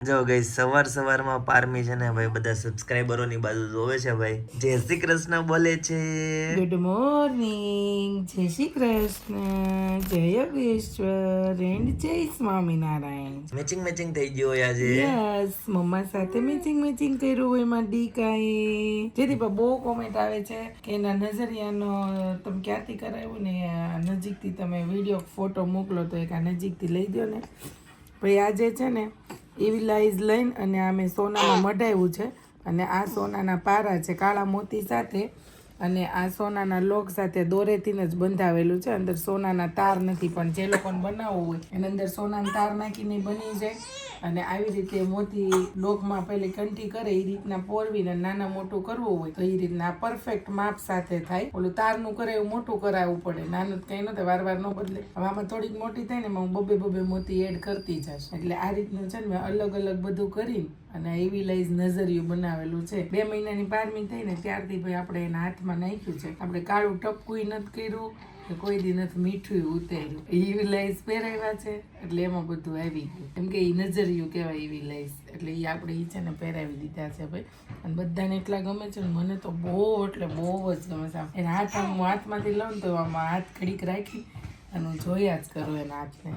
જો ગઈ સવારમાં પારમી છે ને ભાઈ બધા સબસ્ક્રાઇબરોની બાજુ જોવે છે ભાઈ. જય શ્રી કૃષ્ણ બોલે છે. ગુડ મોર્નિંગ, જય શ્રી કૃષ્ણ, જય યોગેશ્વર એન્ડ જય સ્વામિનારાયણ. મેચિંગ થઈ ગયો હોય આજે. યસ, મમ્મા સાથે મેચિંગ કર્યું હોય એમાં ડીકાએ. જેથી પણ બહુ કોમેન્ટ આવે છે કે એના નજરિયાનો તમે ક્યાંથી કરાવ્યો ને નજીકથી તમે વિડીયો ફોટો મોકલો તો એક આ નજીકથી લઈ દો ને. ભાઈ આજે છે ને એવી લાઈઝ લઈને અને આ મેં સોનામાં મઢાવ્યું છે અને આ સોનાના પારા છે કાળા મોતી સાથે અને આ સોનાના લોક સાથે દોરેથી જ બંધાવેલું છે. અંદર સોનાના તાર નથી, પણ જે લોકોને બનાવવું હોય એની અંદર સોનાના તાર નાખીને બની જાય. અને આવી રીતે મોતી લોકમાં પહેલી કંઠી કરે એ રીતના પોરવીને નાના મોટું કરવું હોય તો એ રીતના પરફેક્ટ માપ સાથે થાય. ઓલું તારનું કરે એવું મોટું કરાવવું પડે, નાનું કંઈ ન થાય, વાર ન બદલે. હવે આમાં થોડીક મોટી થાય ને એમાં હું બબે મોતી એડ કરતી જશ. એટલે આ રીતનું છે ને મેં અલગ બધું કરી અને એવી લાઈઝ નજરિયું બનાવેલું છે. 2 મહિનાની પારમી થઈ ને ત્યારથી ભાઈ આપણે એના હાથમાં નાખ્યું છે. આપણે કાળું ટપકું નથી કર્યું કે કોઈ દી નથી મીઠું ઉતાર્યું. એવી લાઈઝ પહેરાવ્યા છે એટલે એમાં બધું આવી ગયું. કેમ કે એ નજરિયું કહેવાય એવી લાઈઝ, એટલે એ આપણે એ છે ને પહેરાવી દીધા છે ભાઈ. અને બધાને એટલા ગમે છે ને, મને તો બહુ જ ગમે છે. એના હાથ હું હાથમાંથી લઉં ને તો આમાં હાથ ઘડીક રાખી અને હું જોયા જ કરું એના હાથને,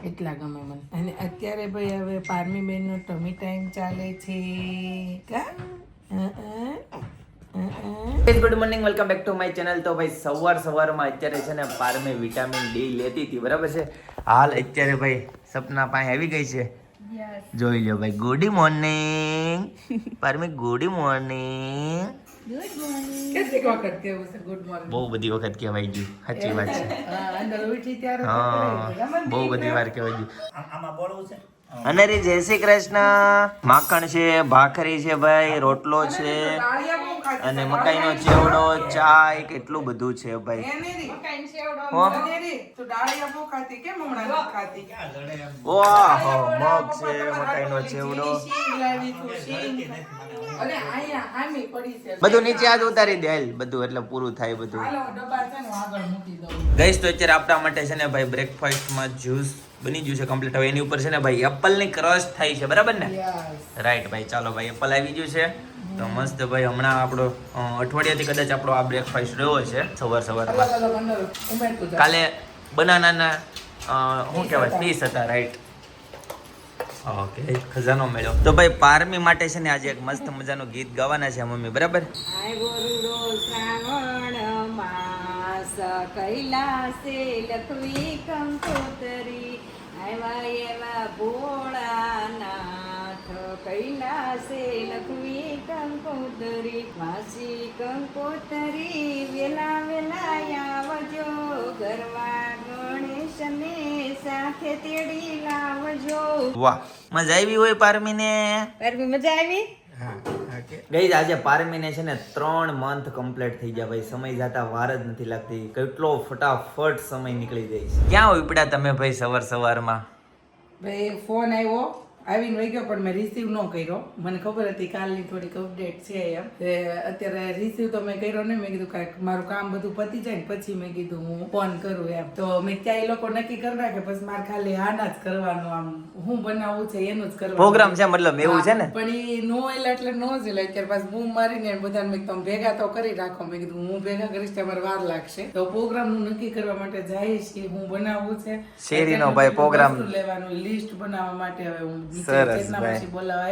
એટલા ગમે મને. અને અત્યારે ભાઈ હવે પારમી બેનનો ટમી ટાઈમ ચાલે છે. Good morning, welcome back to my channel. તો ભાઈ સવારમાં અત્યારે છે ને પારમે વિટામિન ડી લેતી હતી, બરાબર છે. હાલ અત્યારે ભાઈ સપના પાસે આવી ગઈ છે. જોઈ લો ભાઈ. ગુડ મોર્નિંગ પારમે, ગુડ મોર્નિંગ. કેટલીક વખત કેવું છે ગુડ મોર્નિંગ? બહુ બધી વખત કહેવાય ગયું, સાચી વાત છે. અંદર ઉઠી ત્યારે હા, બહુ બધી વાર કહેવાય ગયું. આમાં બોલવું છે. અને રે જય શ્રી કૃષ્ણ. માખણ છે, ભાખરી છે ભાઈ, રોટલો છે અને મકાઈનો ચેવડો, ચાય, કેટલું બધું છે ભાઈ. ઓહો, મગ છે, મકાઈનો ચેવડો, બધું નીચે આજ ઉતારી દે બધું, એટલે પૂરું થાય બધું. ગઈશ તો અત્યારે આપણા માટે છે ને ભાઈ બ્રેકફાસ્ટમાં જ્યુસ બની ગયું છે કમ્પ્લીટ. હવે એની ઉપર છે ને ભાઈ એપલની ક્રશ થાય છે, બરાબર ને? રાઈટ ભાઈ. ચાલો ભાઈ, એપલ આવી ગયું છે તો મસ્ત ભાઈ. હમણાં આપણો અઠવાડિયાથી કદાચ આપણો આ બ્રેકફાસ્ટ રહ્યો છે સવારમાં. કાલે બનાનાના શું કહેવાય પીસ હતા, રાઈટ. ઓકે, ખજાનો મેળ્યો. તો ભાઈ પારમી માટે છે ને આજે એક મસ્ત મજાનું ગીત ગાવાના છે મમ્મી, બરાબર? કૈલાસે લખવી કંકોતરી આવ્યા એવા ભોળાનાથ. કૈલાસે લખવી કંકોતરી, વાસી કંકોતરી વેલા આવજો, ગરવા ગણેશને સાથે તેડી લાવજો. વાહ, મજા આવી હોય પારમીને? મજા આવી. ગઈ આજે પારમીને છે ને 3 મંથ કમ્પ્લીટ થઈ ગયા ભાઈ. સમય જતા વાર જ નથી લાગતી, કેટલો ફટાફટ સમય નીકળી જાય છે. ક્યાં હોય પડ્યા તમે ભાઈ સવારમાં? ભાઈ ફોન આવીને વહી ગયો પણ મેં રિસીવ ન કર્યો. મને ખબર હતી કાલની થોડીક અપડેટ છે એમ. અત્યારે રિસીવ તો મેં કર્યો ને. મેં કીધું કાંઈક મારું કામ બધું પતી જાય ને પછી મેં કીધું હું ફોન કરું એમ. તો મેં ત્યાં એ લોકો નક્કી કરી નાખે પછી મારે ખાલી આના જ કરવાનું, આમ હું બનાવવું છે એનું જ કરવાનું પ્રોગ્રામ છે, મતલબ એવું છે ને. પણ એ નો એટલે નો જ એટલે અત્યારે પાછું બૂમ મારીને બધાને મેં તમે ભેગા તો કરી રાખો. મેં કીધું હું ભેગા કરીશ તમારે વાર લાગશે. તો પ્રોગ્રામ નું નક્કી કરવા માટે જઈશ કે હું બનાવવું છે શેરીનો ભાઈ પ્રોગ્રામ લેવાનું, લિસ્ટ બનાવવા માટે હવે હું સરસ ભાઈ.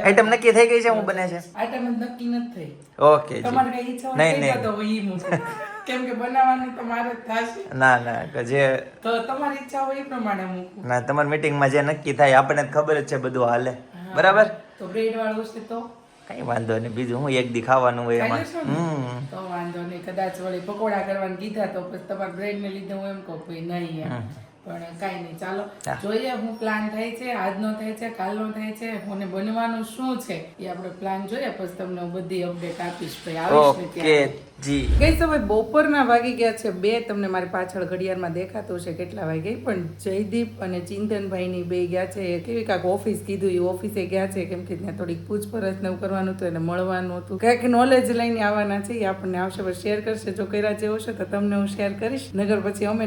આઈટમ નક્કી થઈ ગઈ છે, હું બને છે આઈટમ નક્કી નથી થઈ. ઓકે, તમારે કઈ ઈચ્છા હોય તો ઈ મૂકો. કેમ કે બનાવવાનું તમારે થશે. ના જે તો તમારી ઈચ્છા હોય એ પ્રમાણે મૂકું. ના, તમારી મીટિંગમાં જે નક્કી થાય આપણને ખબર જ છે, બધું હાલે, બરાબર? તો બ્રેડ વાળું છે તો કઈ વાંધો નહીં. બીજું હું એક દી ખાવાનું હોય એમાં. તો વાંધો નહીં. કદાચ વળી પકોડા કરવાનું કીધા તો પછી તમારે બ્રેડ ને લીધે હું એમ કહું ભાઈ નહીં એમ. પણ કાંઈ નહીં, ચાલો જોઈએ હું પ્લાન થાય છે, આજનો થાય છે, કાલનો થાય છે, મને બનવાનું શું છે એ આપણે પ્લાન જોઈએ પછી તમને હું બધી અપડેટ આપીશ. ભાઈ આવીશ ને ત્યાં જી. ગઈ સમય બપોરના વાગી ગયા છે 2. તમને મારી પાછળ ઘડિયાળમાં દેખાતું છે કેટલા વાગે. પણ જયદીપ અને ચિંતનભાઈની 2 ગયા છે. કેવી કાંક ઓફિસ કીધું, એ ઓફિસે ગયા છે કેમ કે ત્યાં થોડીક પૂછપરછ ને એવું કરવાનું હતું, એને મળવાનું હતું, કંઈક નોલેજ લઈને આવવાના છે. એ આપણને આવશે, શેર કરશે. જો કર્યા જેવો છે તો તમને હું શેર કરીશ, નગર પછી અમે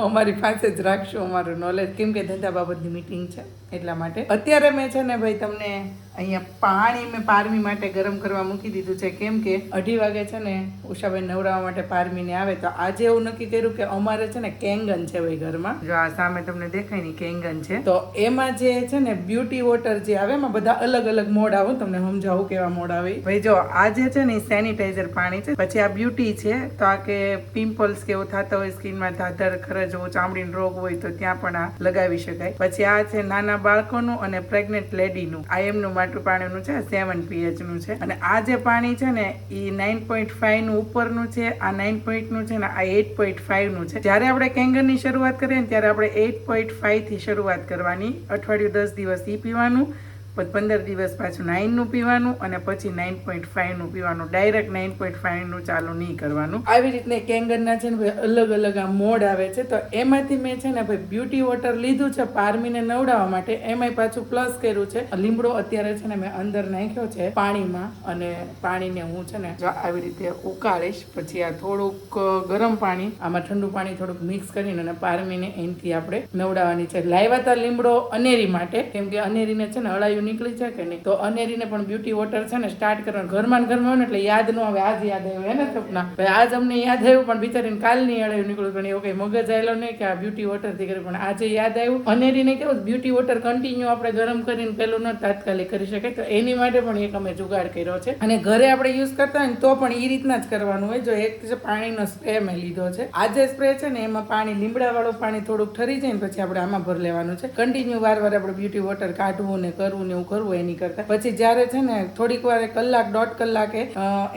અમારી પાસે જ રાખશું અમારું નોલેજ, કેમ કે ધંધા બાબતની મીટિંગ છે એટલા માટે. અત્યારે મેં છે ને ભાઈ તમને અહીંયા પાણી મેં પારમી માટે ગરમ કરવા મૂકી દીધું છે, કેમ કે 2:30 વાગે છે ને ઉષાબેન નવડાવવા માટે પારમીને આવે. તો આજે એવું નક્કી કર્યું કે અમારે છે ને કેંગન છે ભાઈ ઘરમાં, જો આ સામે તમને દેખાય ને કેંગન છે. તો એમાં જે છે ને બ્યુટી વોટર જે આવે એમાં બધા અલગ અલગ મોડ આવે, તમને સમજાવું કેવા મોડ આવે. ભાઈ જો આ જે છે ને સેનિટાઈઝર પાણી છે, પછી આ બ્યુટી છે, તો આ કે પિમ્પલ્સ કે એવું થતા હોય સ્કિનમાં, ધાધર ખરજવો ચામડીનો રોગ હોય તો ત્યાં પણ આ લગાવી શકાય. પછી આ છે નાના બાળકોનું અને પ્રેગ્નેન્ટ લેડીનું, આ એમનું માટું પાણીનું છે, 7 pH નું છે. અને આ જે પાણી છે ને એ 9.5 નું ઉપરનું છે, આ 9 point નું છે ને આ 8.5 નું છે. જ્યારે આપણે કેંગનની શરૂઆત કરીએ ને ત્યારે આપણે 8.5 થી શરૂઆત કરવાની. અઠવાડિયું 10 દિવસ ઈ પીવાનું, પછી 15 દિવસ પાછું 9 નું પીવાનું અને પછી 9.5 નું પીવાનું. ડાયરેક્ટ 9.5 નું ચાલુ નહીં કરવાનું. આવી રીતને કેંગનના છે ને ભાઈ અલગ અલગ આ મોડ આવે છે. તો એમાંથી મેં છે ને ભાઈ બ્યુટી વોટર લીધું છે પારમીને નવડાવવા માટે, એમાંય પાછું પ્લસ કર્યું છે લીમડો. અત્યારે છે ને મેં અંદર નાખ્યો છે પાણીમાં, અને પાણીને હું છે ને જો આવી રીતે ઉકાળીશ. પછી આ થોડુંક ગરમ પાણી, આમાં ઠંડુ પાણી થોડુંક મિક્સ કરીને અને પારમીને એનથી આપણે નવડાવવાની છે. લાવ્યા હતા લીમડો અનેરી માટે, કેમ કે અનેરીને છે ને અળાયું નીકળી છે કે નહીં, તો અનેરીને પણ બ્યુટી વોટર છે ને સ્ટાર્ટ કરવાનું. ઘરમાં હોય ને એટલે યાદ ન આવે, આજ યાદ આવ્યું હે ને સપના ભાઈ, આજ અમને યાદ આવ્યું પણ બિચારીને કાલની અળાયું નીકળ્યું, પણ એવું કઈ મગજ આવેલો નહીં કે આ બ્યુટી વોટર થી કર્યું, પણ આજે યાદ આવ્યું. અનેરીને કેવું બ્યુટી વોટર કન્ટિન્યુ આપણે ગરમ કરીને પેલું ન તાત્કાલિક કરી શકાય, તો એની માટે પણ એક અમે જુગાડ કર્યો છે. અને ઘરે આપણે યુઝ કરતા હોય ને તો પણ એ રીતના જ કરવાનું હોય. જો એક પાણીનો સ્પ્રે મેં લીધો છે, આ જે સ્પ્રે છે ને એમાં પાણી લીમડા વાળું પાણી થોડુંક ઠરી જાય ને પછી આપણે આમાં ભર લેવાનું છે. કન્ટિન્યુ વાર આપણે બ્યુટી વોટર કાઢવું ને કરવું ને એવું કરવું એની કરતા. પછી જ્યારે છે ને થોડીક વાર કલાક 1.5 કલાકે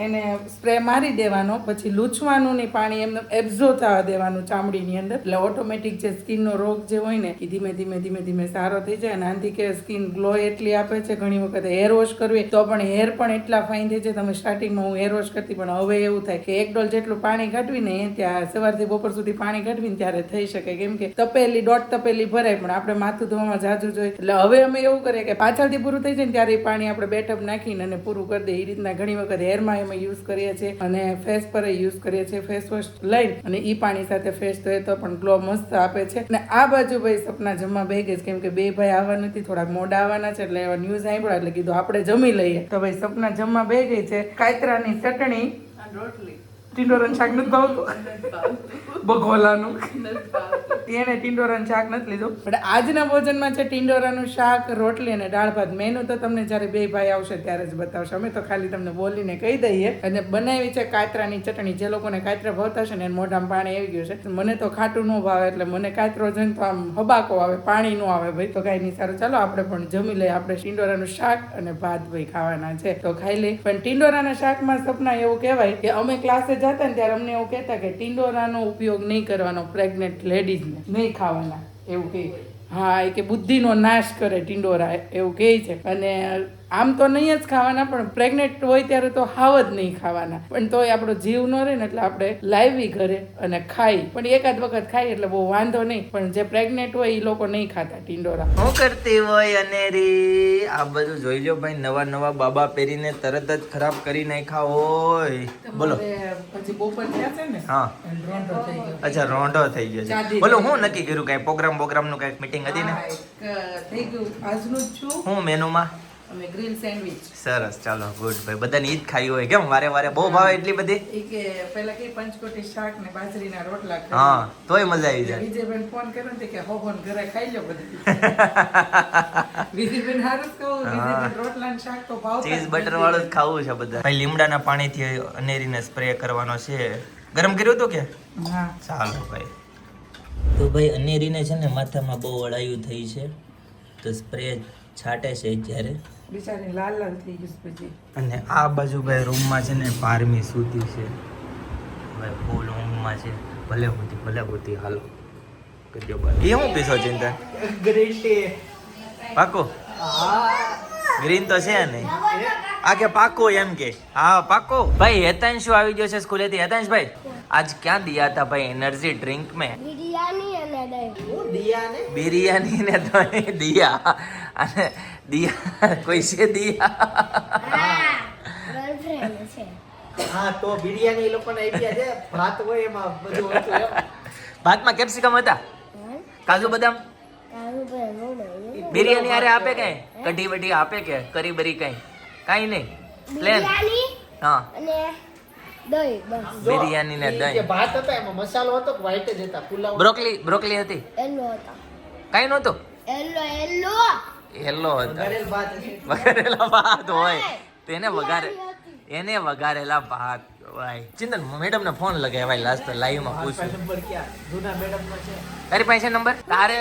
એને સ્પ્રે મારી દેવાનો, પછી લૂછવાનું નહીં, પાણી એમને એબ્ઝોર્બ થવા દેવાનું ચામડીની અંદર, એટલે ઓટોમેટિક જે સ્કિનનો રોગ જે હોય ને એ ધીમે ધીમે ધીમે ધીમે સારો થઈ જાય. અને આનાથી કે સ્કિન ગ્લો એટલી આપે છે. ઘણી વખત હેર વોશ કરવી તો પણ હેર પણ એટલા ફાઇન થઈ જાય. તમે સ્ટાર્ટિંગમાં હું હેર વોશ કરતી, પણ હવે એવું થાય કે 1 ડોલ જેટલું પાણી કાઢવીને ત્યાં સવારથી બપોર સુધી પાણી કાઢવીને ત્યારે થઈ શકે, કેમ કે તપેલી 1.5 તપેલી ભરાય, પણ આપણે માથું ધોવામાં જાજુ જોઈએ. એટલે હવે અમે એવું કરીએ કે પાછળથી પૂરું થઈ જાય ને ત્યારે એ પાણી આપણે 2 ટબ નાખીને અને પૂરું કરી દઈએ. એ રીતના ઘણી વખત હેરમાં એમાં યુઝ કરીએ છીએ અને ફેસ પર યુઝ કરીએ છીએ. ફેસ વોશ લઈને અને એ પાણી સાથે ફેસ ધોએ તો પણ ગ્લો મસ્ત આપે છે. અને આ બાજુ ભાઈ સપના જમવા બે ગઈ, કેમ કે 2 ભાઈ આવવાના નથી, થોડાક મોડા આવવાના છે, એટલે એવા ન્યૂઝ આવ્યા એટલે કીધું આપણે જમી લઈએ. તો ભાઈ સપના જમવા બે ગઈ છે. કાયતરાની ચટણી અને રોટલી. ટીંડોરાનું શાક નથી ભાવતું, બગોલાનું એને ટીંડોરાનું શાક નથી લીધું. પણ આજના ભોજનમાં છે ટીંડોરાનું શાક, રોટલી અને દાળ ભાત. મેનુ તો તમને જ્યારે 2 ભાઈ આવશે ત્યારે જ બતાવશે, અમે તો ખાલી તમને બોલીને કહી દઈએ. અને બનાવી છે કાતરાની ચટણી. જે લોકોને કાતરા ભાવતા છે ને એને મોઢામાં પાણી આવી ગયું છે. મને તો ખાટું ન ભાવે, એટલે મને કાતરો જોઈને તો આમ હબાકો આવે, પાણી નો આવે ભાઈ. તો કઈ નહીં, સારું ચાલો આપણે પણ જમી લઈએ. આપણે ટીંડોરાનું શાક અને ભાત ભાઈ ખાવાના છે તો ખાઈ લઈ. પણ ટીંડોરાના શાકમાં સપના એવું કહેવાય કે અમે ક્લાસે જતા ને ત્યારે અમને એવું કહેતા કે ટીંડોરાનો ઉપયોગ નહીં કરવાનો, પ્રેગ્નેન્ટ લેડીઝને નહીં ખાવાના એવું કહે. હા, એ કે બુદ્ધિનો નાશ કરે ટીંડોરા, એવું કહે છે. અને આમ તો નહીં જ ખાવાના, પણ પ્રેગ્નેન્ટ હોય ત્યારે તો હાવ જ નહીં ખાવાના. પણ તોય આપણો જીવ ન રહે ને એટલે આપણે લાવી ઘરે અને ખાઈ, પણ એકાદ વખત ખાઈ એટલે બહુ વાંધો નહીં. પણ જે પ્રેગ્નેન્ટ હોય એ લોકો નહીં ખાતા ટીંડોરા. હું કરતી હોય અનેરી આ બધું જોઈ લો ભાઈ, નવા નવા બાબા પહેરીને તરત જ ખરાબ કરી નાખ્યા હોય. બોલો પછી બપોર થયા છે ને, હા રોંઢો થઈ ગયો. અચ્છા, રોંઢો થઈ ગયો છે. બોલો હું નક્કી કર્યું, કઈ પ્રોગ્રામ નું કઈ મીટિંગ હતી ને? થઈ ગયું આજનું જ છું. હું મેનુમાં અમે ગ્રીલ સેન્ડવિચ. સરસ, ચાલો ગુડ ભાઈ. બધાને ઈ જ ખાઈ હોય કેમ? વારે વારે બહુ ભાવે એટલી બધી? એ કે પેલા કે પંચકોટી શાક ને બાજરીના રોટલા ખાઈ. હા, તોય મજા આવી જાય. વિજયબેન ફોન કર્યો ને કે હોહોન ઘરે ખાઈ લો બધી. વિજયબેન હારું જ કહું, વિજયબેન રોટલા ને શાક તો ભાવતા. ચીઝ બટર વાળું જ ખાવું છે બધા. ભાઈ લીમડાના પાણીથી અનેરીને સ્પ્રે કરવાનો છે. ગરમ કર્યું હતું કે? હા. ચાલો ભાઈ. તો ભાઈ અનેરીને છે ને માથામાં બહુ અળાયું થઈ છે, તો સ્પ્રે છાંટે છે જ્યારે બિચારી લાલ લાલ થઈ ગઈ પછી. અને આ બાજુ ભાઈ રૂમમાં છે ને પારમી સૂતી છે ભાઈ, ફૂલ ઊંઘમાં છે. ભલે હોતી હાલો કરજો ભાઈ. એ હું પીસો ચિંતા? Green tea. પાકો? ગ્રીન તો છે નહીં આ કે પાકો એમ કે? હા પાકો. ભાઈ હેતાંશ આવી ગયો છે સ્કૂલેથી. હેતાંશ ભાઈ આજ ક્યાં દિયા હતા ભાઈ એનર્જી ડ્રિંક में? બિરયાની ને દહીં. દિયા અને દિયા કોઈ છે દિયા? હા, તો બિરયાની એ લોકોને આઈડિયા છે. ભાત હોય એમાં બધું હતું. ભાતમાં કેપ્સિકમ હતા? કાજુ બદામ બિરયાની આરે આપે કઈ કઢી વઢી આપે કે કરી બરી કઈ કાઈ નહીં પ્લેન હા અને દહીં બસ બિરયાની ને જે દહીં ભાત હતા એમાં મસાલો હતો કે white જ હતા પુલાવ બ્રોકલી હતી એલો હતા કાઈ નહોતું એલો હેલો હતા વઘારેલ ભાત હશે. વઘારેલા ભાત હોય તેને વઘારેલા ભાત હોય ચિંતન મેડમ ને ફોન લગાવાય લાસ્ટ લાઈવ માં પૂછું નંબર ક્યાં જૂના મેડમ નો છે તારી પાસે નંબર તારે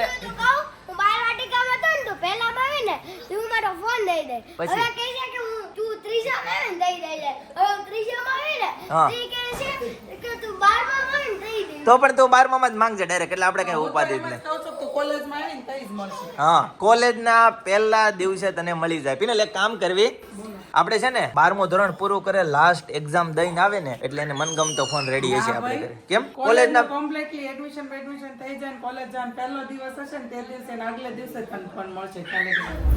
હું બાલવાટિકામાં હતો ને તો પહેલામાં આવી ને તું મારો ફોન દઈ દે પછી? હવે કહે છે કે તું ત્રીજામાં આવે ને દઈ દે હવે હું ત્રીજામાં આવી ને હા. તે કહે છે કે તું 12માં આવે ને દઈ દે તો પણ તું 12 માં જ માંગજે ડાયરેક્ટ એટલે આપણે કઈ ઉપાધિ જ નહીં કહું છું તું કોલેજમાં આવીને તઈ જ મળશે હા કોલેજ ના પહેલા દિવસે તને મળી જાય પીને એક કામ કરવી આપણે છે ને 12મું ધોરણ પૂરું કરે લાસ્ટ એક્ઝામ દઈને આવે ને એટલે એને મનગમતો ફોન રેડી હશે આપણે ઘરે કેમ કોલેજ ના કમ્પ્લીટલી એડમિશન થઈ જાય કોલેજ જાય પહેલો દિવસ હશે ને તે દિવસે ને આગલે દિવસે જ તને ફોન મળશે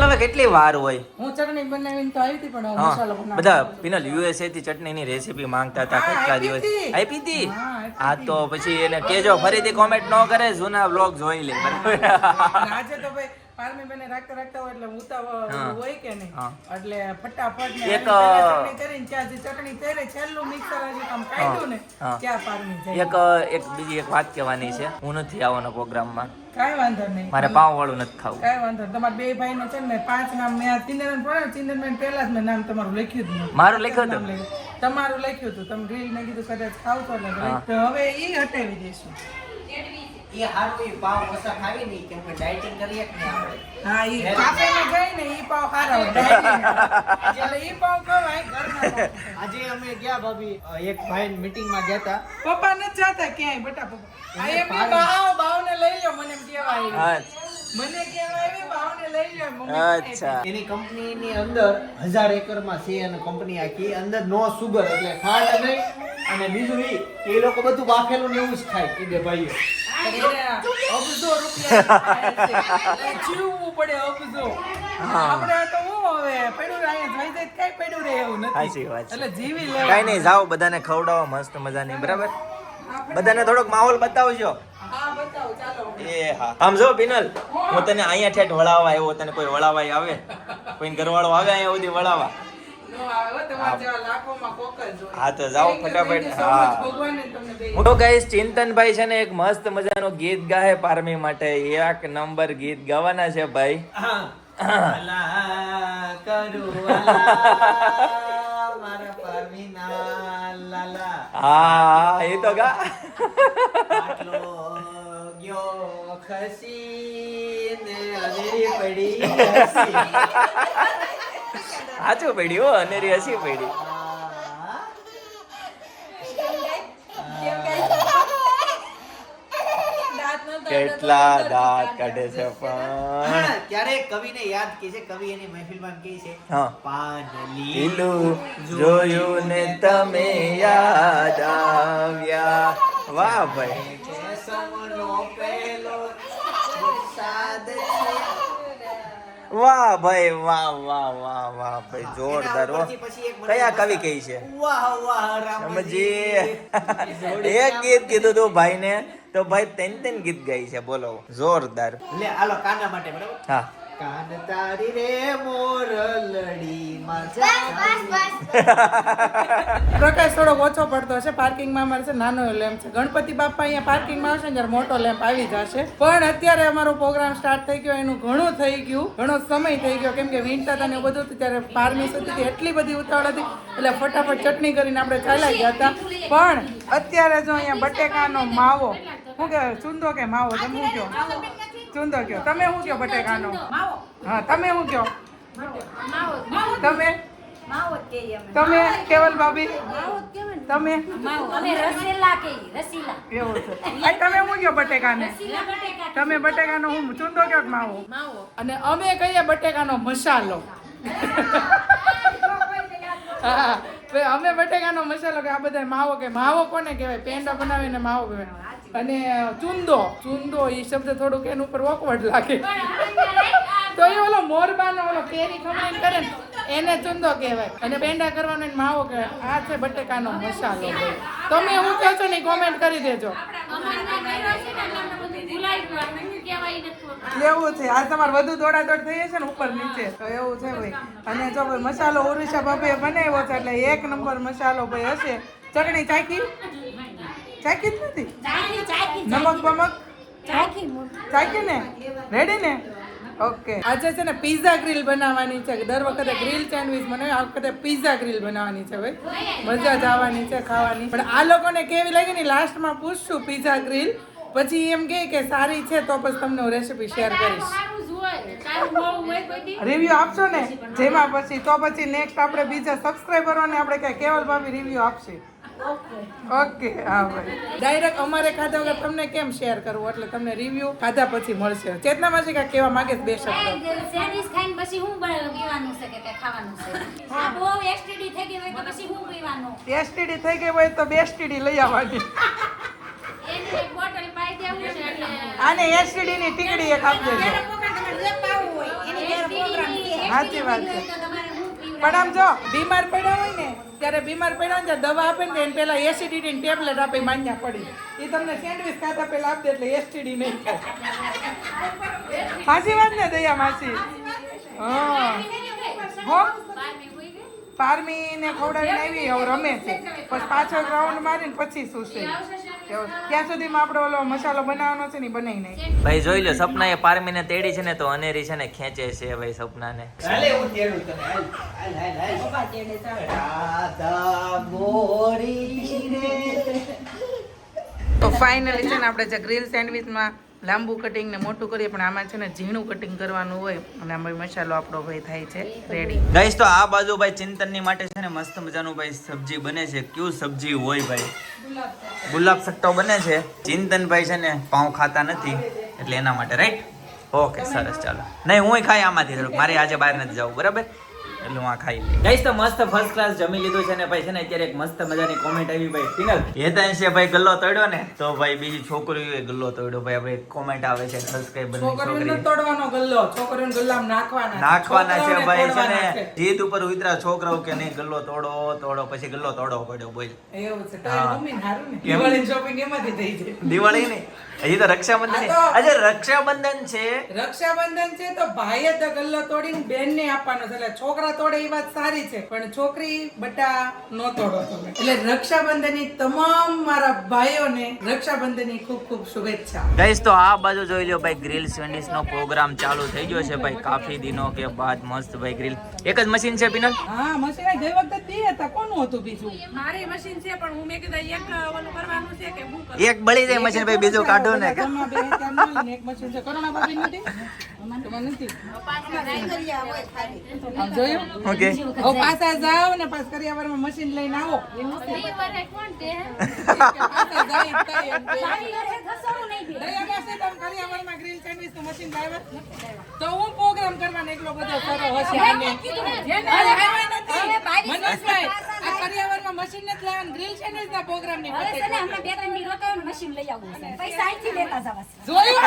હવે કેટલી વાર હોય હું ચટણી બનાવીને તો આવી હતી પણ હવે હા મસાલો બનાવવાનો બધા પિનલ યુએસએ થી ચટણીની રેસીપી માંગતા હતા હા, કેટલા આપી દિવસ હતી. આપી હતી હા, આપી હા તો પછી એને કેજો ફરીથી કોમેન્ટ ન કરે જૂના બ્લોગ જોઈ લે બરાબર અને આજે તો ભાઈ પારમી બેને રાખતા હોય એટલે ઉતાવળ હા. હોય કે નહીં હા. એટલે ફટાફટ ને એક, પહેલા ચટણી કરીને ત્યાં જે ચટણી તરે છેલ્લું મિક્સર હજી આમ કાઢ્યું ને હા. ત્યાં પારમી જાય એક બીજી એક વાત કહેવાની છે હું નથી આવવાનો પ્રોગ્રામમાં કાંઈ વાંધો નહીં મારે પાવ વાળું નથી ખાવું કાંઈ વાંધો નહીં. તમારા બે ભાઈને છે ને 5 નામ મેં ચિંદન પડે ચિંદન પહેલા જ મેં નામ તમારું લખ્યું જ નહીં મારું લખ્યું હતું? નામ લખ્યું. તમારું લખ્યું હતું તમે ગ્રીલ મેં કીધું કદાચ ખાવ તો એટલે હા. તો હવે એ હટાવી દઈશું એ હારું ઈ પાવ ઓછા ખાવી નહીં કેમ કે ડાયટિંગ કરીએ કે નહીં આપણે હા ઈ કાફેમાં જઈને ઈ પાવ ખારા હોય ડાયટિંગ. એટલે ઈ પાવ ખવાય ઘરના પાવ. આજે અમે ગયા ભાભી એક ભાઈ મીટિંગ માં ગયા હતા પપ્પા નથી જાતા ક્યાંય બટા પપ્પા આ એમ ઈ બાવને લઈ લો મને એમ કહેવાય હા મને કહેવાય એવી બાવને લઈ લો મમ્મી અચ્છા એની કંપનીની અંદર 1000 એકરમાં છે અને કંપની આખી અંદર નો સુગર એટલે ખાંડ નહીં અને બીજું એ લોકો બધું બાફેલું ને એવું જ ખાય એ બે ભાઈઓ અબજો રૂપિયા ખાય છે. એટલે જીવવું પડે અબજો આપણે તો હું હવે પડ્યું અહીંયા જોઈ જાય કઈ પડ્યું રહે એવું નથી સાચી વાત છે. એટલે જીવી કઈ લેવાનું. નહીં જાઓ બધાને ખવડાવો મસ્ત મજાની બરાબર બધાને થોડોક માહોલ બતાવજો હા બતાવો ચાલો એ હા આમ જો પિનલ હું તને અહીંયા ઠેઠ વળાવવા આવ્યો તને કોઈ વળાવાય આવે કોઈ ઘરવાળો આવે અહીંયા સુધી વળાવવા નો આવે હો, તમારા જેવા લાખોમાં કોક જ હોય. હા તો જાઓ Thank you, ફટાફટ thank you so હા much. ભગવાને તમને બે હું તો ગાઈસ ચિંતનભાઈ છે ને એક મસ્ત મજાનું ગીત ગાહે પારમી માટે એક નંબર ગીત ગાવાના છે ભાઈ અલા કરું અલા મારા પરવીના લાલા હા એ તો ગા આટલો ગયો ખસી ને અનેરી પડી હસી. સાચું પડ્યું હો અનેરી હસી પડી કેટલા દાંત કાઢે છે પણ હા, ત્યારે કવિને યાદ કે છે કવિ એની મહેફિલમાં કહે છે હા પાન લીલું જોયું ને તમે યાદ આવ્યા વાહ ભાઈ સમનો પહેલો વરસાદ છે. વાહ ભાઈ વાહ વાહ વાહ વાહ ભાઈ જોરદાર હો એના ઉપરથી પછી એક મને કયા કવિ કહી છે વાહ વાહ રામજી સમજી એક ગીત કીધું તું ભાઈ ને તો ભાઈ ત્રણ ગીત ગાઈ છે બોલો જોરદાર લે હાલો કાના માટે બરાબર હા કાન તારી રે મોરલડી માં પ્રકાશ થોડો ઓછો પડતો હશે પાર્કિંગમાં અમારે છે નાનો લેમ્પ છે ગણપતિ બાપા અહીંયા પાર્કિંગમાં આવશે ને જ્યારે મોટો લેમ્પ આવી જશે પણ અત્યારે અમારો પ્રોગ્રામ સ્ટાર્ટ થઈ ગયો એનું ઘણું થઈ ગયું ઘણો સમય થઈ ગયો કેમ કે વિંટર અને એવું બધું હતું ત્યારે પારની સુધી એટલી બધી ઉતાવળ હતી એટલે ફટાફટ ચટણી કરીને આપણે ચાલ્યા ગયા હતા પણ અત્યારે જો અહીંયા બટેકાનો માવો શું કહેવાય ચૂંદો કે માવો તમે શું કહો ચૂંદો કહો તમે શું કહો બટેકાનો હા તમે શું કહો તમે તમે કેવલ ભાભી તમે એવું છે આ તમે શું કહો બટેકાને તમે બટેકાનો હું ચૂંદો કહો કે માવો અને અમે કહીએ બટેકાનો મસાલો હા ભાઈ અમે બટેકાનો મસાલો કે આ બધા માવો કે માવો કોને કહેવાય પેંડા બનાવીને માવો કહેવાય અને ચૂંદો એ શબ્દ થોડુંક એનું ઉપર ઓકવર્ડ લાગે તો એ ઓલો મોરબાનો ઓલો કેરી ખમણીને કરે ને એને ચૂંદો કહેવાય અને પેંડા કરવાનો એને માવો કહેવાય આ છે બટેકાનો મસાલો ભાઈ તમે હું કહો છો ને કોમેન્ટ કરી દેજો એવું છે આ તમારે વધુ દોડાદોડ થઈ હશે ને ઉપર નીચે તો એવું છે ભાઈ અને જો ભાઈ મસાલો ઓરિશા ભાભીએ બનાવ્યો છે એટલે એક નંબર મસાલો ભાઈ હશે ચટણી ચાખી જ નથી નમક બમક ચાખી ને રેડી ને ઓકે આજે છે ને પિઝા ગ્રીલ બનાવવાની છે દર વખતે ગ્રીલ સેન્ડવિચ બનાવે આ વખતે પિઝા ગ્રીલ બનાવવાની છે ભાઈ મજા જ આવવાની છે ખાવાની પણ આ લોકોને કેવી લાગી ને લાસ્ટમાં પૂછશું પિઝા ગ્રીલ પછી એમ કે સારી છે તો પછી તમને હું રેસીપી શેર કરીશ રિવ્યુ આપશો ને જેમાં પછી તો પછી નેક્સ્ટ આપણે બીજા સબસ્ક્રાઈબરોને આપણે કઈ કેવલ ભાભી રિવ્યુ આપશે ઓકે હા ભાઈ ડાયરેક્ટ અમારે ખાધા વગર તમને કેમ શેર કરવું એટલે તમને રિવ્યુ ખાધા પછી મળશે ચેતના માં કાંઈ કહેવા માંગે છે બે શબ્દ સેન્ડવિચ ખાઈને પછી હું પીવાનું છે કે ખાવાનું છે આ બહુ એસટીડી થઈ ગઈ હોય તો પછી હું પીવાનું એસટીડી થઈ ગઈ હોય તો બેસ્ટીડી લઈ આવવાની એની એક બોટલ પાઈ દેવું છે એટલે આને એસટીડી ની ટીકડી એક આપી દેજો સાચી વાત છે પણ આમ જો બીમાર પડ્યા હોય ને ત્યારે બીમાર પડ્યા હોય ને દવા આપે ને એને પેલા એસિડિટી ની ટેબ્લેટ આપી માન્યા પડી એ તમને સેન્ડવિચ ખાતા પેલા આપી દે એટલે એસટીડી નહીં ખાય સાચી વાત ને દયા માસી હા હો પારમી ને ખવડાવીને આવી હવે રમે છે પછી પાછળ રાઉન્ડ મારીને પછી શું છે ત્યાં સુધીમાં આપણે ઓલો મસાલો બનાવવાનો છે ને બનાવી નાખી ભાઈ જોઈ લો સપના એ પારમીને તેડી છે ને તો અનેરી છે ને ખેંચે છે ભાઈ સપનાને હાલે હું તેડું તને હાલ રાધા ગોરી રે તો ફાઇનલી છે ને આપણે જે ગ્રીલ સેન્ડવિચમાં લાંબુ કટિંગ ને મોટું કરીએ પણ આમાં છે ને ઝીણું કટિંગ કરવાનું હોય અને આમાં મસાલો આપણો ભાઈ થાય છે રેડી ગાઈસ તો આ બાજુ ભાઈ ચિંતનની માટે છે ને મસ્ત મજાનું ભાઈ સબ્જી બને છે ક્યુ સબ્જી હોય ભાઈ ગુલાબ સટ્ટો બને છે ચિંતનભાઈ છે ને પાઉં ખાતા નથી એટલે એના માટે રાઈટ ઓકે સરસ ચાલો નહીં હું ખાઈ આમાંથી થોડુંક મારે આજે બહાર નથી જવું બરાબર એટલે હું આ ખાઈ લઈ ગાઈસ તો મસ્ત ફર્સ્ટ ક્લાસ જમી લીધું છે ને ભાઈ છે ને અત્યારે એક મસ્ત મજાની કોમેન્ટ આવી ભાઈ પિનલ હેતાંશે ભાઈ ગલ્લો તોડ્યો ને તો ભાઈ બીજી છોકરીઓએ ગલ્લો તોડ્યો ભાઈ આપણે કોમેન્ટ આવે છે સબસ્ક્રાઇબર ની છોકરી તોડવાનો ગલ્લો છોકરીઓને ગલ્લામાં નાખવાના છે ભાઈ છે ને જીદ ઉપર ઉતરા છોકરાઓ કે નહીં ગલ્લો તોડો પછી ગલ્લો તોડવો પડ્યો બોલ એવું છે તો મમ્મી હારું ને દિવાળી શોપિંગ એમાંથી થઈ છે દિવાળી નહીં હજી તો રક્ષાબંધન આજે રક્ષાબંધન છે રક્ષાબંધન છે તો ભાઈએ તો ગલ્લો તોડીને બેન ને આપવાનો છે એટલે છોકરા તોડે એ વાત સારી છે પણ છોકરી બટા નો તોડો તમે એટલે રક્ષાબંધનની તમામ મારા ભાઈઓને રક્ષાબંધનની ખૂબ ખૂબ શુભેચ્છા ગાઈસ તો આ બાજુ જોઈ લો ભાઈ ગ્રીલ સેન્ડવિચ નો પ્રોગ્રામ ચાલુ થઈ ગયો છે ભાઈ કાફી દિનો કે બાદ મસ્ત ભાઈ ગ્રીલ એક જ મશીન છે પિનલ હા મશીન ગઈ વખતે બે હતા કોનું હતું બીજું મારી મશીન છે પણ હું મેં કીધું એક ઓલું કરવાનું છે કે હું કરું એક બળી જાય મશીન ભાઈ બીજું કાઢો ને એક મશીન છે કરોના ભાભી નથી તમારે નથી આમ જોયું ઓકે હવે પાછા જાવ ને પાછા કરિયાવરમાં મશીન લઈને આવો પાછા જાય તઈ એમ કે. દયા બેસે તમે કરિયાવરમાં ગ્રીલ સેન્ડવિચ નું મશીન લાવ્યા તો હું પ્રોગ્રામ કરવાનો એકલો બધો કરો હશે આને અરે હાય નથી મનોજભાઈ આ કરિયાવરમાં મશીન નથી લાવવાનું ગ્રીલ સેન્ડવિચ ના પ્રોગ્રામ ની હવે છે ને હમણાં બે ત્રણ દી રોકાવાનું મશીન લઈ આવવું છે પૈસા અહીંથી લેતા જવા છે જોયું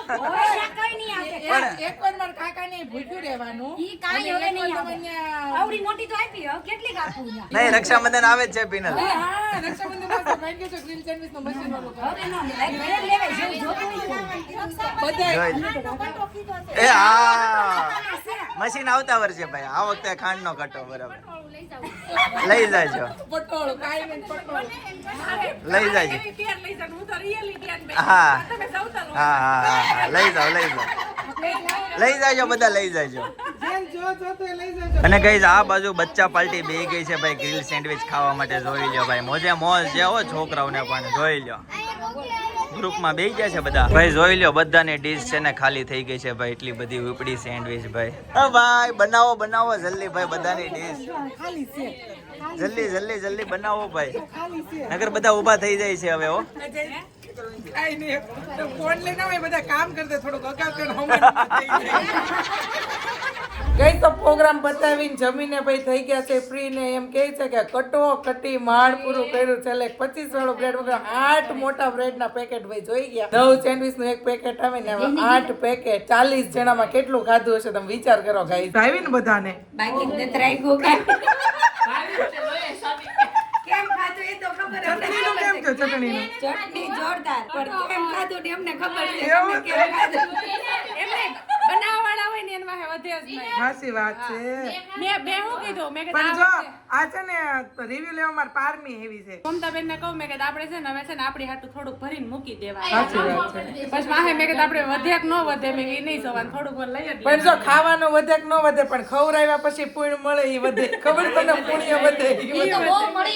હવે કઈ નહીં આવે એક વાર મારા કાકાને ભૂખ્યું રહેવાનું ઈ કાંઈ હવે નહીં આવે અહીંયા આવડી મોટી તો આપી હવે કેટલી આપવું છે નહીં રક્ષાબંધન આવે જ છે પિનલ હા રક્ષાબંધન પાસે ભાઈ કે ગ્રીલ સેન્ડવિચ નું મશીન વાળું હવે નો લેવાય ઘરે જ લેવાય જેવું જોતું હોય બધા એ હા મશીન આવતા વર્ષે ભાઈ આ વખતે ખાંડ નો કટો બરાબર લઈ જાજો પટોળ કાઈ ને પટોળ લઈ જાજો ટેર લઈ જાઉં હું તો રિયલી ટેર બે હા તમે સૌતા લો હા લઈ જાઓ લઈ જાજો બધા લઈ જાજો જેમ જો તો લઈ જજો અને ગાઈઝ આ બાજુ બચ્ચા પાર્ટી બેહી ગઈ છે ભાઈ ગ્રીલ સેન્ડવિચ ખાવા માટે જોઈ લ્યો ભાઈ મોજે મોજ જે હો છોકરાઓને પણ જોઈ લ્યો ગ્રુપમાં બેહી ગયા છે બધા ભાઈ જોઈ લ્યો બધાની ડીશ છે ને ખાલી થઈ ગઈ છે ભાઈ એટલી બધી ઉપડી સેન્ડવિચ ભાઈ હા ભાઈ બનાવો જલ્દી ભાઈ બધાની ડીશ ખાલી છે જલ્દી બનાવો ભાઈ ખાલી છે નગર બધા ઊભા થઈ જાય છે હવે હો કાઈ નહીં તો ફોન લઈને આવે બધા કામ કરતે થોડું અગાઉ ગઈ તો પ્રોગ્રામ બતાવીને જમીને ભાઈ થઈ ગયા છે ફ્રી ને એમ કહે છે કે કટો કટી માળ પૂરું કર્યું છે એટલે 25 વાળો બ્રેડ વગર 8 મોટા બ્રેડ ના પેકેટ ભાઈ જોઈ ગયા 9 સેન્ડવિચ નું એક પેકેટ આવે ને હવે 8 પેકેટ 40 જણામાં કેટલું ખાધું હશે તમે વિચાર કરો ગાઈસ ભાઈ ને બધાને બાકી નથી રાખ્યું કાંઈ. કેમ ખાતો એ તો ખબર ચટણીનું કેમ લીધો ચટણીનો? ચટણી જોરદાર પણ કેમ ખાધું ને અમને ખબર છે એવું તમે કેમ ખાધું એમને બનાવવાળા હોય ને એમાં વધે જ નહીં સાચી વાત છે. મેં શું કીધું મેં પણ કીધું જો આ છે ને રિવ્યુ લેવા મારે પારમી એવી છે. મમતાબેન ને કહું મેં કીધું આપણે છે ને હવે છે ને આપણી હાટું થોડુંક ભરીને મૂકી દેવાય સાચી વાત છે. પછી વાહે મેં કીધું આપણે વધે કે ન વધે મેં કીધું નહીં સવાન થોડુંક વાર લઈ જ પણ જો ખાવાનું વધે કે ન વધે પણ ખવડાવ્યા પછી પુણ્ય મળે એ વધે. ખબર તને પુણ્ય વધે ઈ વધે.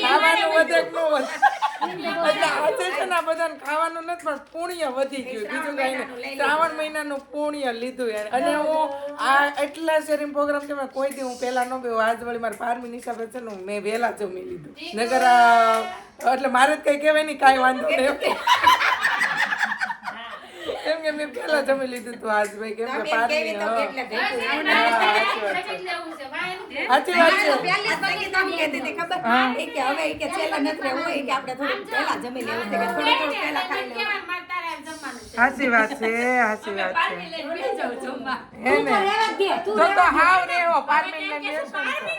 ખાવાનું વધે કે ન વધે. એટલે આજે છે ને આ બધાને ખાવાનું નથી પણ પુણ્ય વધી ગયું બીજું કઈ નહીં. શ્રાવણ મહિનાનું પુણ્ય લીધું એને. અને હું આ એટલા શેરિંગ પ્રોગ્રામ કે મેં કોઈ દી હું પહેલા ન ગયો આજ વળી મારી પારમી હિસાબે છે ને મેં વહેલા જમી લીધું નગર એટલે મારે જ કઈ કહેવાય નહીં કાંઈ વાંધો નહીં કેમ કે મેં પહેલા જમી લીધું તું આજ ભાઈ કેમ કે પારમી સાચી વાત છે. સાચી વાત છે સાચી વાત છે એને તો હાવ રેવો પારમીને લેશું ને તો.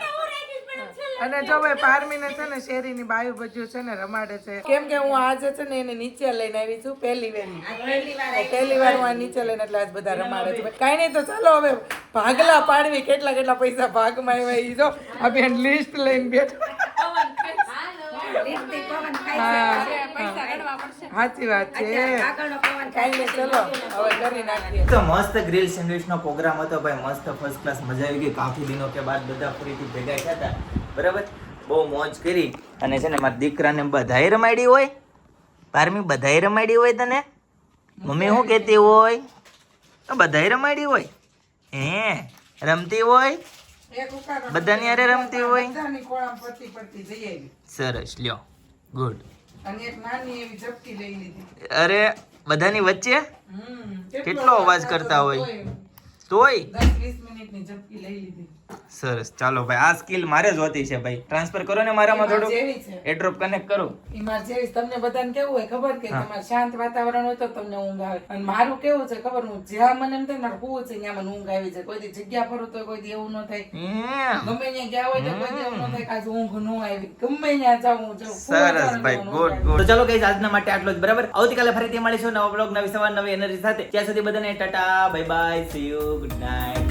અને જો ભાઈ પારમીને છે ને શેરીની બાયુ બજુ છે ને રમાડે છે કેમ કે હું આજે છે ને એને નીચે લઈને આવી છું પહેલી વાર હું આ નીચે લઈને એટલે આજ બધા રમાડે છે. કઈ નહીં તો ચાલો હવે ભાગલા પાડવી કેટલા કેટલા પૈસા ભાગમાં આવ્યા ઈ જો આ બેન લિસ્ટ લઈને બેઠા. સાચી વાત છે. કઈ નહીં ચલો હવે કરી નાખીએ. તો મસ્ત ગ્રીલ સેન્ડવિચ નો પ્રોગ્રામ હતો ભાઈ, મસ્ત ફર્સ્ટ ક્લાસ મજા આવી ગઈ. કાફી દિનો કે બાદ બધા ફરીથી ભેગા થયા હતા બરાબર, બહુ મોજ કરી. અને છે ને મારા દીકરાને બધાય રમાડી હોય, પારમી બધાય રમાડી હોય તને મમ્મી શું કહેતી હોય? બધાય રમાડી હોય હે રમતી હોય બધાની હારે રમતી હોય. બધાની ખોળામાં પડતી જઈ આવી. સરસ લ્યો ગુડ. અને એક નાની એવી ઝપકી લઈ લીધી. અરે બધાની વચ્ચે કેટલો કેટલો અવાજ કરતા હોય તોય 10-20 મિનિટની ઝપકી લઈ લીધી. સરસ. ચાલો ભાઈ આ સ્કિલ મારે જ હોતી છે ભાઈ. ટ્રાન્સફર કરો ને મારામાં થોડું જેવી છે એડ્રોપ કનેક્ટ કરો. ઈ માર જેવી છે. તમને બધાને કેવું હોય ખબર કે તમારે શાંત વાતાવરણ હોય તો તમને ઊંઘ આવે. અને મારું કેવું છે ખબર, હું જ્યાં મને એમ થાય મારે હોવું છે ત્યાં મને ઊંઘ આવી જાય. કોઈ દી જગ્યા પર તો કોઈ દી એવું ન થાય. એમ. ગમે ત્યાં ગયા હોય તો કોઈ દી એવું ન થાય કે આજે ઊંઘ ન આવી. ગમે ત્યાં જાઉં હું જાઉં. સરસ ભાઈ ગુડ ગુડ. તો ચાલો ગાઈઝ આજના માટે આટલો જ બરાબર. આવતીકાલે ફરીથી મળીશું નવા બ્લોગ નવી સવાર નવી એનર્જી સાથે. ત્યાં સુધી બધાને Tata bye bye see you good night.